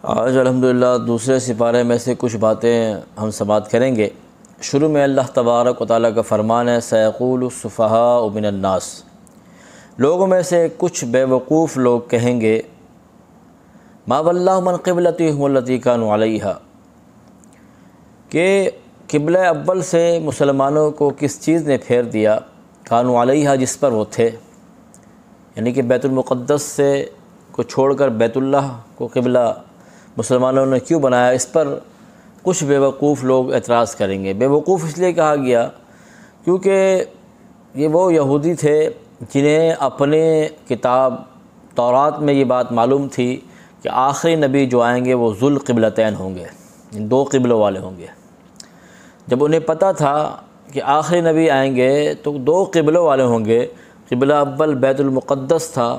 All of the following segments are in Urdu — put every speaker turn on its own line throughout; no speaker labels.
آج الحمدللہ دوسرے سپارے میں سے کچھ باتیں ہم سماعت کریں گے۔ شروع میں اللہ تبارک و تعالیٰ کا فرمان ہے سیقول السفہاء من الناس، لوگوں میں سے کچھ بے وقوف لوگ کہیں گے ما ولاہم عن قبلتہم التی کانوا علیہا، کہ قبلہ اول سے مسلمانوں کو کس چیز نے پھیر دیا، کانوا علیہا جس پر وہ تھے، یعنی کہ بیت المقدس سے کو چھوڑ کر بیت اللہ کو قبلہ مسلمانوں نے کیوں بنایا۔ اس پر کچھ بے وقوف لوگ اعتراض کریں گے۔ بے وقوف اس لیے کہا گیا کیونکہ یہ وہ یہودی تھے جنہیں اپنے کتاب تورات میں یہ بات معلوم تھی کہ آخری نبی جو آئیں گے وہ ذو القبلتین ہوں گے، دو قبلوں والے ہوں گے۔ جب انہیں پتہ تھا کہ آخری نبی آئیں گے تو دو قبلوں والے ہوں گے، قبلہ اول بیت المقدس تھا،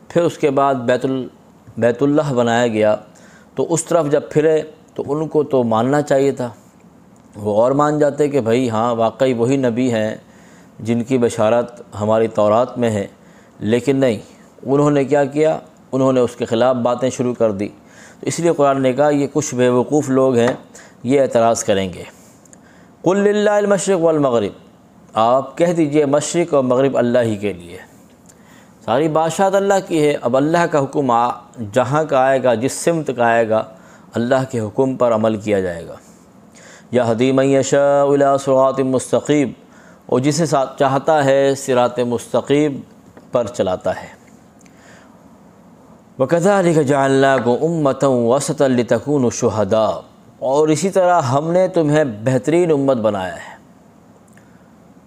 پھر اس کے بعد بیت اللہ بنایا گیا، تو اس طرف جب پھرے تو ان کو تو ماننا چاہیے تھا، وہ اور مان جاتے کہ بھائی ہاں واقعی وہی نبی ہیں جن کی بشارت ہماری تورات میں ہے، لیکن نہیں، انہوں نے کیا کیا، انہوں نے اس کے خلاف باتیں شروع کر دی۔ تو اس لیے قرآن نے کہا یہ کچھ بے وقوف لوگ ہیں، یہ اعتراض کریں گے۔ قل للہ المشرق والمغرب، آپ کہہ دیجئے مشرق اور مغرب اللہ ہی کے لیے، ساری بادشاہت اللہ کی ہے۔ اب اللہ کا حکم جہاں کا آئے گا، جس سمت کا آئے گا، اللہ کے حکم پر عمل کیا جائے گا۔ یہدی من یشاء الی صراط مستقیم، اور جسے چاہتا ہے صراط مستقیم پر چلاتا ہے۔ وَكَذَلِكَ جَعَلْنَاكُمْ أُمَّةً وَسَطًا لِتَكُونُوا شُهَدَاءَ، اور اسی طرح ہم نے تمہیں بہترین امت بنایا ہے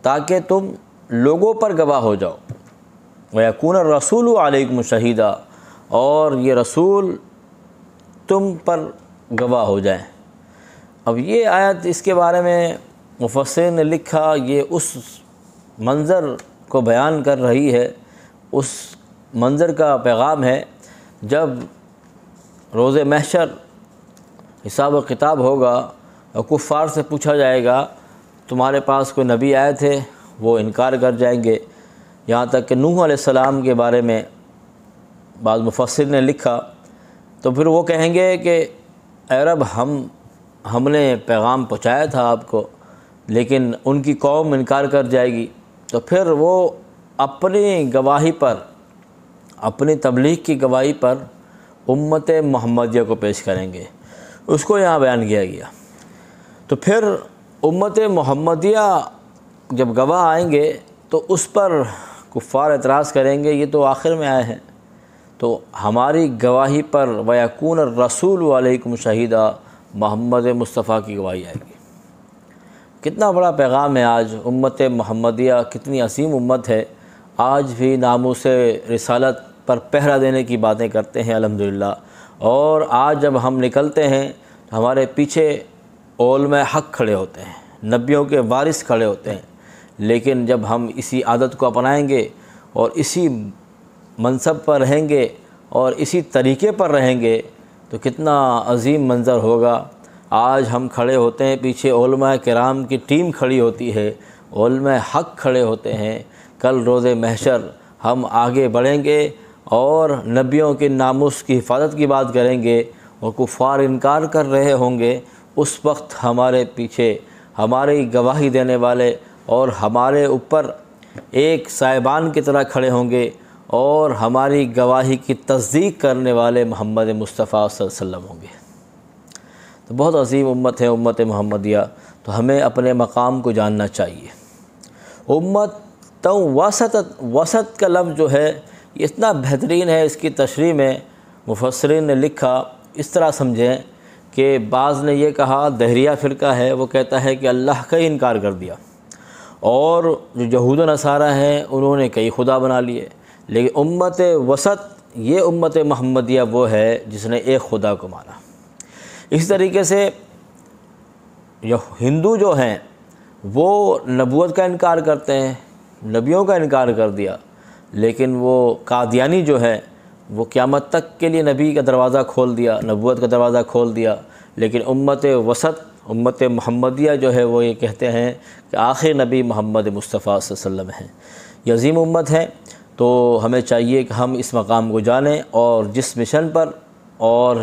تاکہ تم لوگوں پر گواہ ہو جاؤ۔ وَيَكُونَ الرَّسُولُ عَلَيْكُمْ شَهِيدًا، اور یہ رسول تم پر گواہ ہو جائیں۔ اب یہ آیت، اس کے بارے میں مفسرین نے لکھا، یہ اس منظر کو بیان کر رہی ہے، اس منظر کا پیغام ہے جب روز محشر حساب و کتاب ہوگا اور کفار سے پوچھا جائے گا تمہارے پاس کوئی نبی آئے تھے، وہ انکار کر جائیں گے۔ یہاں تک کہ نوح علیہ السلام کے بارے میں بعض مفسر نے لکھا، تو پھر وہ کہیں گے کہ اے رب ہم نے پیغام پہنچایا تھا آپ کو، لیکن ان کی قوم انکار کر جائے گی، تو پھر وہ اپنی گواہی پر، اپنی تبلیغ کی گواہی پر امت محمدیہ کو پیش کریں گے۔ اس کو یہاں بیان کیا گیا۔ تو پھر امت محمدیہ جب گواہ آئیں گے تو اس پر کفار اعتراض کریں گے یہ تو آخر میں آئے ہیں، تو ہماری گواہی پر وَيَكُونَ الرَّسُولُ عَلَيْكُمْ شَهِيدًا، محمد مصطفیٰ کی گواہی آئے گی۔ کتنا بڑا پیغام ہے آج امت محمدیہ، کتنی عظیم امت ہے، آج بھی ناموس رسالت پر پہرا دینے کی باتیں کرتے ہیں الحمدللہ۔ اور آج جب ہم نکلتے ہیں تو ہمارے پیچھے علماء حق کھڑے ہوتے ہیں، نبیوں کے وارث کھڑے ہوتے ہیں، لیکن جب ہم اسی عادت کو اپنائیں گے اور اسی منصب پر رہیں گے اور اسی طریقے پر رہیں گے تو کتنا عظیم منظر ہوگا۔ آج ہم کھڑے ہوتے ہیں، پیچھے علماء کرام کی ٹیم کھڑی ہوتی ہے، علماء حق کھڑے ہوتے ہیں، کل روز محشر ہم آگے بڑھیں گے اور نبیوں کے ناموس کی حفاظت کی بات کریں گے اور کفار انکار کر رہے ہوں گے۔ اس وقت ہمارے پیچھے ہماری گواہی دینے والے اور ہمارے اوپر ایک سائبان کی طرح کھڑے ہوں گے اور ہماری گواہی کی تصدیق کرنے والے محمد مصطفیٰ صلی اللہ علیہ وسلم ہوں گے۔ تو بہت عظیم امت ہے امت محمدیہ، تو ہمیں اپنے مقام کو جاننا چاہیے۔ امت وسط کا لفظ جو ہے یہ اتنا بہترین ہے، اس کی تشریح میں مفسرین نے لکھا، اس طرح سمجھیں کہ بعض نے یہ کہا، دہریہ فرقہ ہے وہ کہتا ہے کہ اللہ کا ہی انکار کر دیا، اور جو یہود و نصارہ ہیں انہوں نے کئی خدا بنا لیے، لیکن امت وسط یہ امت محمدیہ وہ ہے جس نے ایک خدا کو مانا۔ اسی طریقے سے ہندو جو ہیں وہ نبوت کا انکار کرتے ہیں، نبیوں کا انکار کر دیا، لیکن وہ قادیانی جو ہے وہ قیامت تک کے لیے نبی کا دروازہ کھول دیا، نبوت کا دروازہ کھول دیا، لیکن امت وسط امت محمدیہ جو ہے وہ یہ کہتے ہیں کہ آخر نبی محمد مصطفیٰ صلی اللہ علیہ وسلم ہیں۔ یہ عظیم امت ہے، تو ہمیں چاہیے کہ ہم اس مقام کو جانیں اور جس مشن پر اور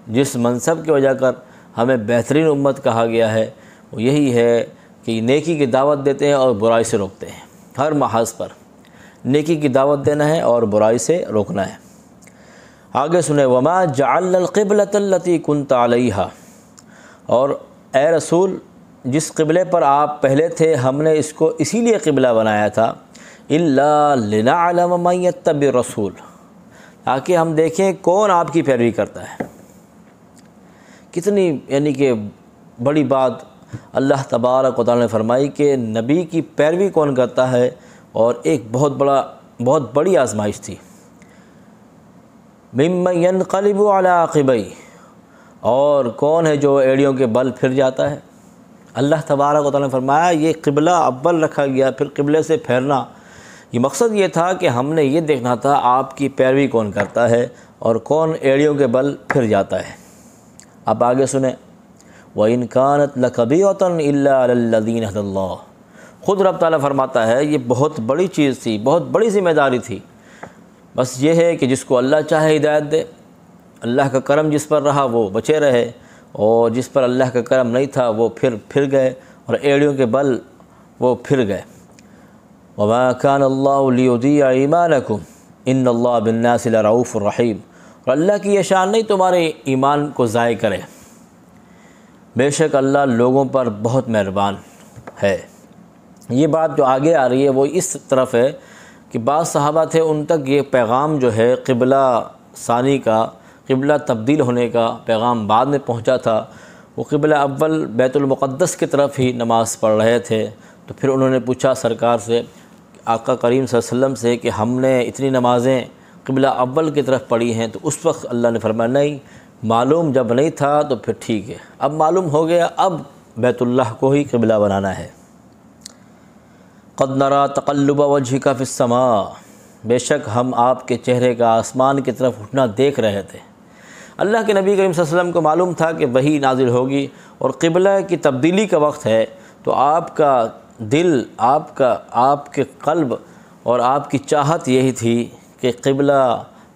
جس منصب کی وجہ کر ہمیں بہترین امت کہا گیا ہے وہ یہی ہے کہ نیکی کی دعوت دیتے ہیں اور برائی سے روکتے ہیں۔ ہر محاذ پر نیکی کی دعوت دینا ہے اور برائی سے روکنا ہے۔ آگے سنیں، وما جعلنا القبلۃ التي كنت علیہا، اور اے رسول جس قبلے پر آپ پہلے تھے ہم نے اس کو اسی لیے قبلہ بنایا تھا، الا لنعلم من يتبع الرسول، تاکہ ہم دیکھیں کون آپ کی پیروی کرتا ہے۔ کتنی یعنی کہ بڑی بات اللہ تبارک و تعالیٰ نے فرمائی کہ نبی کی پیروی کون کرتا ہے، اور ایک بہت بڑی آزمائش تھی۔ ممن ينقلب على عقبیہ، اور کون ہے جو ایڑیوں کے بل پھر جاتا ہے۔ اللہ تبارک و تعالیٰ نے فرمایا یہ قبلہ اول رکھا گیا، پھر قبلے سے پھیرنا، یہ مقصد یہ تھا کہ ہم نے یہ دیکھنا تھا آپ کی پیروی کون کرتا ہے اور کون ایڑیوں کے بل پھر جاتا ہے۔ اب آگے سنیں، وَإِنْ كَانَتْ لَكَبِيرَةً إِلَّا عَلَى الَّذِينَ هَدَى اللَّهُ، خود رب تعالیٰ فرماتا ہے یہ بہت بڑی چیز تھی، بہت بڑی ذمہ داری تھی، بس یہ ہے کہ جس کو اللہ چاہے ہدایت دے، اللہ کا کرم جس پر رہا وہ بچے رہے، اور جس پر اللہ کا کرم نہیں تھا وہ پھر گئے، اور ایڑیوں کے بل وہ پھر گئے۔ وَمَا كَانَ اللَّهُ لِيُضِيعَ إِيمَانَكُمْ إِنَّ اللَّهَ بِالنَّاسِ لَرَءُوفٌ رَحِيمٌ، اور اللہ کی یہ شان نہیں تمہارے ایمان کو ضائع کرے، بے شک اللہ لوگوں پر بہت مہربان ہے۔ یہ بات جو آگے آ رہی ہے وہ اس طرف ہے کہ بعض صحابہ تھے ان تک یہ پیغام جو ہے قبلہ ثانی کا، قبلہ تبدیل ہونے کا پیغام بعد میں پہنچا تھا۔ وہ قبلہ اول بیت المقدس کی طرف ہی نماز پڑھ رہے تھے، تو پھر انہوں نے پوچھا سرکار سے، آقا کریم صلی اللہ علیہ وسلم سے، کہ ہم نے اتنی نمازیں قبلہ اول کی طرف پڑھی ہیں، تو اس وقت اللہ نے فرمایا نہیں، معلوم جب نہیں تھا تو پھر ٹھیک ہے، اب معلوم ہو گیا، اب بیت اللہ کو ہی قبلہ بنانا ہے۔ قد نرى تقلب وجهك في السماء، بے شک ہم آپ کے چہرے کا آسمان کی طرف اٹھنا دیکھ رہے تھے۔ اللہ کے نبی کریم صلی اللہ علیہ وسلم کو معلوم تھا کہ وحی نازل ہوگی اور قبلہ کی تبدیلی کا وقت ہے، تو آپ کا دل، آپ کے قلب اور آپ کی چاہت یہی تھی کہ قبلہ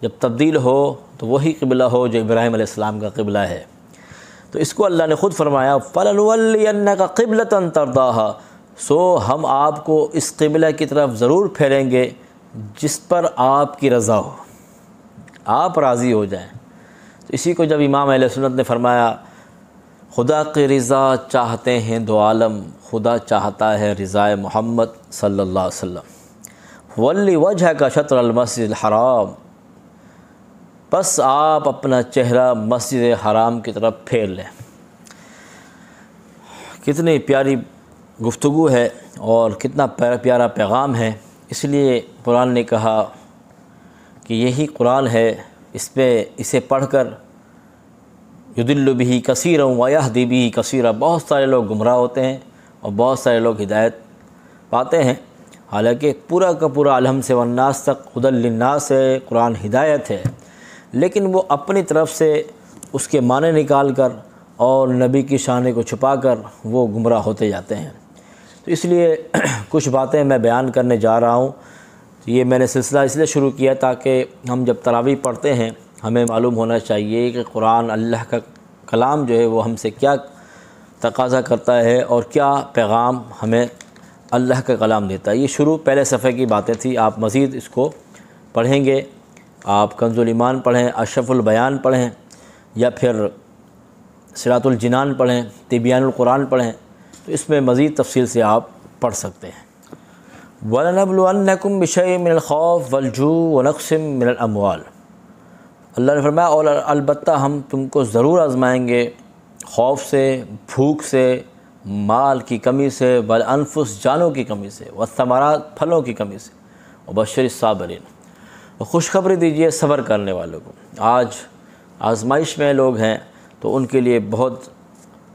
جب تبدیل ہو تو وہی قبلہ ہو جو ابراہیم علیہ السلام کا قبلہ ہے۔ تو اس کو اللہ نے خود فرمایا، فَلَنُوَلِّيَنَّكَ قِبْلَةً تَرْضَاهَا، سو ہم آپ کو اس قبلہ کی طرف ضرور پھیریں گے جس پر آپ کی رضا ہو، آپ راضی ہو جائیں۔ تو اسی کو جب امام اہل سنت نے فرمایا، خدا کی رضا چاہتے ہیں دو عالم، خدا چاہتا ہے رضا محمد صلی اللہ علیہ وسلم، ولی وجہ کا شطر المسجد الحرام، بس آپ اپنا چہرہ مسجد حرام کی طرف پھیر لیں۔ کتنی پیاری گفتگو ہے اور کتنا پیارا پیغام ہے، اس لیے قرآن نے کہا کہ یہی قرآن ہے، اسے پڑھ کر یضل بہ کثیرا ویہدی بہ کثیرا، بہت سارے لوگ گمراہ ہوتے ہیں اور بہت سارے لوگ ہدایت پاتے ہیں۔ حالانکہ پورا کا پورا الحم سے والناس تک ہدی للناس ہے، قرآن ہدایت ہے، لیکن وہ اپنی طرف سے اس کے معنی نکال کر اور نبی کی شان کو چھپا کر وہ گمراہ ہوتے جاتے ہیں۔ تو اس لیے کچھ باتیں میں بیان کرنے جا رہا ہوں۔ یہ میں نے سلسلہ اس لیے شروع کیا تاکہ ہم جب تراویح پڑھتے ہیں ہمیں معلوم ہونا چاہیے کہ قرآن اللہ کا کلام جو ہے وہ ہم سے کیا تقاضا کرتا ہے اور کیا پیغام ہمیں اللہ کا کلام دیتا ہے۔ یہ شروع پہلے صفحے کی باتیں تھی، آپ مزید اس کو پڑھیں گے، آپ کنز الایمان پڑھیں، اشرف البیان پڑھیں، یا پھر صراط الجنان پڑھیں، تبیان القرآن پڑھیں، تو اس میں مزید تفصیل سے آپ پڑھ سکتے ہیں۔ وَلَنَبْلُوَنَّكُمْ بِشَيْءٍ مِّنَ الْخَوْفِ وَالْجُوعِ وَنَقْصٍ مِّنَ الْأَمْوَالِ، اللہ نے فرمایا اور البتہ ہم تم کو ضرور آزمائیں گے، خوف سے، بھوک سے، مال کی کمی سے، والانفس جانوں کی کمی سے، والثمرات پھلوں کی کمی سے، وبشر الصابرین، خوشخبری دیجیے صبر کرنے والوں کو۔ آج آزمائش میں لوگ ہیں تو ان کے لیے بہت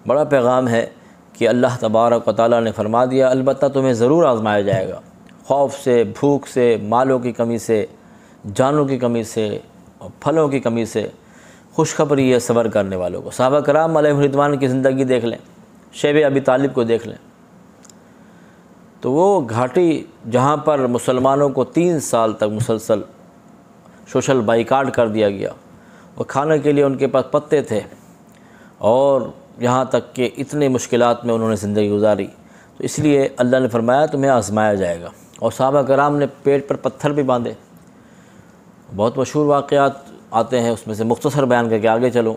بڑا پیغام ہے کہ اللہ تبارک و تعالیٰ نے فرما دیا البتہ تمہیں ضرور آزمایا جائے گا، خوف سے، بھوک سے، مالوں کی کمی سے، جانوں کی کمی سے اور پھلوں کی کمی سے، خوشخبری ہے صبر کرنے والوں کو۔ صحابہ کرام علیہ رضوان کی زندگی دیکھ لیں، شیب ابی طالب کو دیکھ لیں، تو وہ گھاٹی جہاں پر مسلمانوں کو 3 سال تک مسلسل سوشل بائیکاٹ کر دیا گیا، اور کھانے کے لیے ان کے پاس پتے تھے، اور یہاں تک کہ اتنے مشکلات میں انہوں نے زندگی گزاری۔ تو اس لیے اللہ نے فرمایا تمہیں آزمایا جائے گا، اور صحابہ کرام نے پیٹ پر پتھر بھی باندھے۔ بہت مشہور واقعات آتے ہیں، اس میں سے مختصر بیان کر کے آگے چلوں۔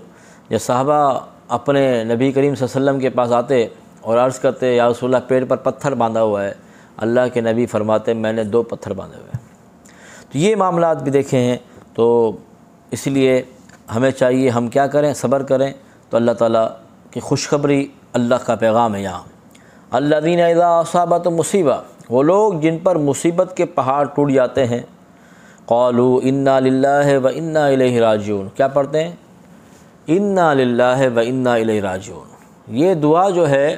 جب صحابہ اپنے نبی کریم صلی اللہ علیہ وسلم کے پاس آتے اور عرض کرتے یا رسول اللہ پیٹ پر پتھر باندھا ہوا ہے، اللہ کے نبی فرماتے میں نے 2 پتھر باندھے ہوئے ہیں۔ تو یہ معاملات بھی دیکھے ہیں، تو اس لیے ہمیں چاہیے ہم کیا کریں، صبر کریں۔ تو اللہ تعالیٰ کی خوشخبری اللہ کا پیغام ہے یہاں۔ الذین اذا اصابتہم مصیبہ، وہ لوگ جن پر مصیبت کے پہاڑ ٹوٹ جاتے ہیں، قالوا انا للہ و انا الیہ راجعون، کیا پڑھتے ہیں؟ انا للہ و انا الیہ راجعون۔ یہ دعا جو ہے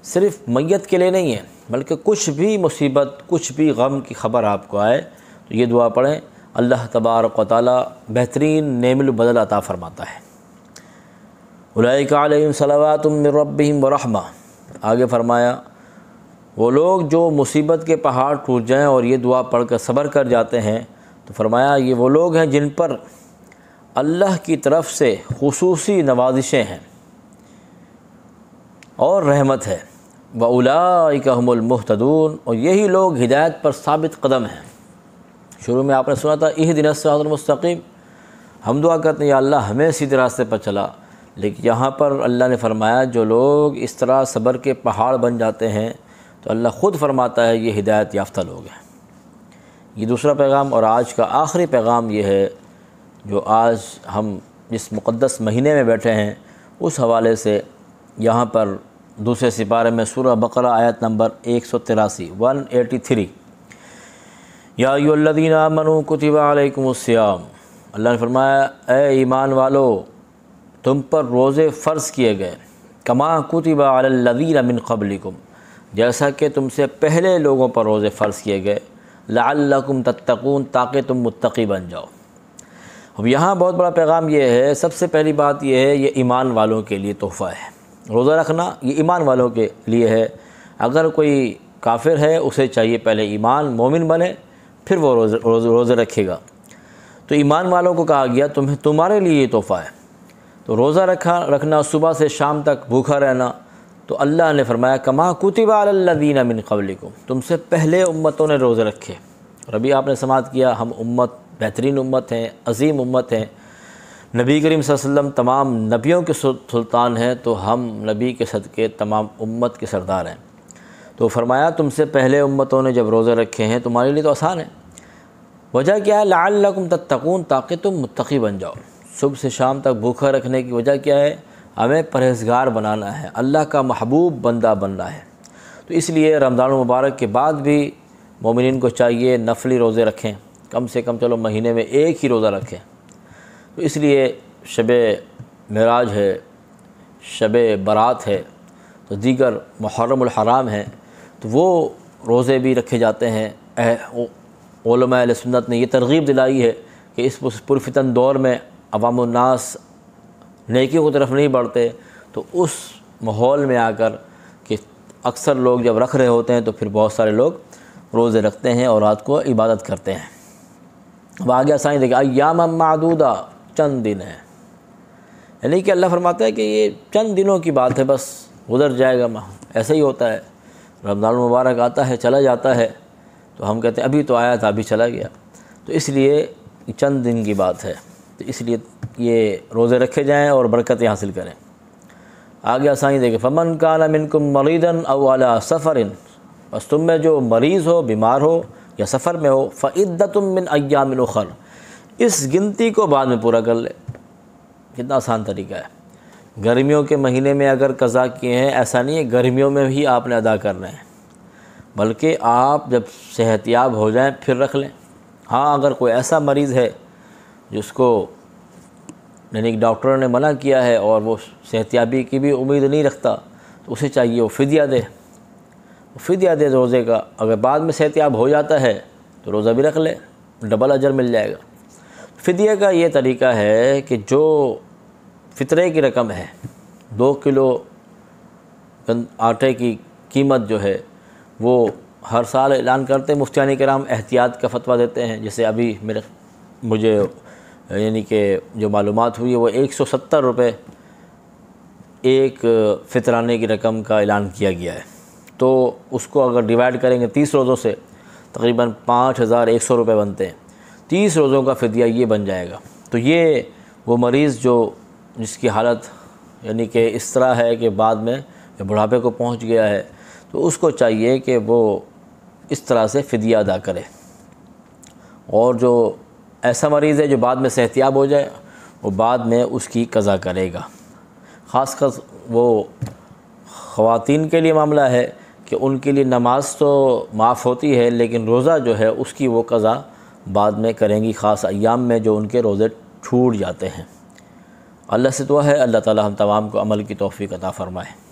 صرف میت کے لیے نہیں ہے، بلکہ کچھ بھی مصیبت، کچھ بھی غم کی خبر آپ کو آئے تو یہ دعا پڑھیں، اللہ تبارک و تعالیٰ بہترین نعم البدل عطا فرماتا ہے۔ اولئک علیہم صلوات من ربہم ورحمہ، آگے فرمایا وہ لوگ جو مصیبت کے پہاڑ ٹوٹ جائیں اور یہ دعا پڑھ کر صبر کر جاتے ہیں، تو فرمایا یہ وہ لوگ ہیں جن پر اللہ کی طرف سے خصوصی نوازشیں ہیں اور رحمت ہے۔ وَأُولَئِكَ هُمُ الْمُهْتَدُونَ، اور یہی لوگ ہدایت پر ثابت قدم ہیں۔ شروع میں آپ نے سنا تھا اهدنا الصراط المستقیم، ہم دعا کرتے ہیں یا اللہ ہمیں سیدھے راستے پر چلا، لیکن یہاں پر اللہ نے فرمایا جو لوگ اس طرح صبر کے پہاڑ بن جاتے ہیں تو اللہ خود فرماتا ہے یہ ہدایت یافتہ لوگ ہیں۔ یہ دوسرا پیغام، اور آج کا آخری پیغام یہ ہے جو آج ہم جس مقدس مہینے میں بیٹھے ہیں اس حوالے سے یہاں پر دوسرے سپارے میں سورہ بقرہ آیت نمبر 183 یا ایھا الذین آمنوا کتب علیکم الصیام، اللہ نے فرمایا اے ایمان والو تم پر روزے فرض کیے گئے، کما کتب علی الذین من قبلکم، جیسا کہ تم سے پہلے لوگوں پر روزے فرض کیے گئے، لعلکم تتقون، تاکہ تم متقی بن جاؤ۔ اب یہاں بہت بڑا پیغام یہ ہے، سب سے پہلی بات یہ ہے یہ ایمان والوں کے لیے تحفہ ہے۔ روزہ رکھنا یہ ایمان والوں کے لیے ہے۔ اگر کوئی کافر ہے اسے چاہیے پہلے ایمان مومن بنے پھر وہ روزے رکھے گا۔ تو ایمان والوں کو کہا گیا تمہارے لیے یہ تحفہ ہے۔ تو روزہ رکھنا، صبح سے شام تک بھوکا رہنا، تو اللہ نے فرمایا کما کتب علی الذین من قبلکم، تم سے پہلے امتوں نے روزے رکھے۔ اور ابھی آپ نے سماعت کیا ہم امت بہترین امت ہیں، عظیم امت ہیں، نبی کریم صلی اللہ علیہ وسلم تمام نبیوں کے سلطان ہیں، تو ہم نبی کے صدقے تمام امت کے سردار ہیں۔ تو فرمایا تم سے پہلے امتوں نے جب روزے رکھے ہیں تمہارے لیے تو آسان ہے۔ وجہ کیا ہے؟ لعلکم تتقون، تاکہ تم متقی بن جاؤ۔ صبح سے شام تک بھوکا رکھنے کی وجہ کیا ہے؟ ہمیں پرہیزگار بنانا ہے، اللہ کا محبوب بندہ بننا ہے۔ تو اس لیے رمضان المبارک کے بعد بھی مومنین کو چاہیے نفلی روزے رکھیں، کم سے کم چلو مہینے میں ایک ہی روزہ رکھیں۔ تو اس لیے شب معراج ہے، شب برات ہے، تو دیگر محرم الحرام ہیں، تو وہ روزے بھی رکھے جاتے ہیں۔ علماء اہل سنت نے یہ ترغیب دلائی ہے کہ اس پرفتن دور میں عوام الناس نیکیوں کی طرف نہیں بڑھتے، تو اس ماحول میں آ کر کہ اکثر لوگ جب رکھ رہے ہوتے ہیں تو پھر بہت سارے لوگ روزے رکھتے ہیں اور رات کو عبادت کرتے ہیں۔ اب آگے آسانی دیکھیں، ایام معدودہ، چند دن ہیں، یعنی کہ اللہ فرماتا ہے کہ یہ چند دنوں کی بات ہے، بس گزر جائے گا۔ ایسا ہی ہوتا ہے، رمضان المبارک آتا ہے چلا جاتا ہے تو ہم کہتے ہیں ابھی تو آیا تھا ابھی چلا گیا، تو اس لیے چند دن کی بات ہے، تو اس لیے یہ روزے رکھے جائیں اور برکتیں حاصل کریں۔ آگے آسانی دیکھیں، فمن کان منکم مریضا او علی سفر، بس تم میں جو مریض ہو، بیمار ہو یا سفر میں ہو، فعدۃ من ایام اخر، اس گنتی کو بعد میں پورا کر لے۔ کتنا آسان طریقہ ہے۔ گرمیوں کے مہینے میں اگر قضا کیے ہیں، ایسا نہیں ہے گرمیوں میں بھی آپ نے ادا کرنا ہے، بلکہ آپ جب صحت یاب ہو جائیں پھر رکھ لیں۔ ہاں اگر کوئی ایسا مریض ہے جس کو یعنی ڈاکٹر نے منع کیا ہے اور وہ صحت یابی کی بھی امید نہیں رکھتا، تو اسے چاہیے وہ فدیہ دے، فدیہ دے روزے کا۔ اگر بعد میں صحت یاب ہو جاتا ہے تو روزہ بھی رکھ لے، ڈبل اجر مل جائے گا۔ فدیہ کا یہ طریقہ ہے کہ جو فطرے کی رقم ہے، 2 کلو آٹے کی قیمت جو ہے وہ ہر سال اعلان کرتے ہیں مفتیان کرام، احتیاط کا فتویٰ دیتے ہیں۔ جیسے ابھی مجھے یعنی کہ جو معلومات ہوئی ہے وہ 170 روپے ایک فطرانے کی رقم کا اعلان کیا گیا ہے۔ تو اس کو اگر ڈیوائیڈ کریں گے 30 روزوں سے تقریباً 5100 روپے بنتے ہیں۔ 30 روزوں کا فدیہ یہ بن جائے گا۔ تو یہ وہ مریض جس کی حالت یعنی کہ اس طرح ہے کہ بعد میں بڑھاپے کو پہنچ گیا ہے، تو اس کو چاہیے کہ وہ اس طرح سے فدیہ ادا کرے۔ اور جو ایسا مریض ہے جو بعد میں صحتیاب ہو جائے، وہ بعد میں اس کی قضا کرے گا۔ خاص کر وہ خواتین کے لیے معاملہ ہے کہ ان کے لیے نماز تو معاف ہوتی ہے، لیکن روزہ جو ہے اس کی وہ قضا بعد میں کریں گی، خاص ایام میں جو ان کے روزے چھوٹ جاتے ہیں۔ اللہ سے دعا ہے اللہ تعالی ہم تمام کو عمل کی توفیق عطا فرمائے۔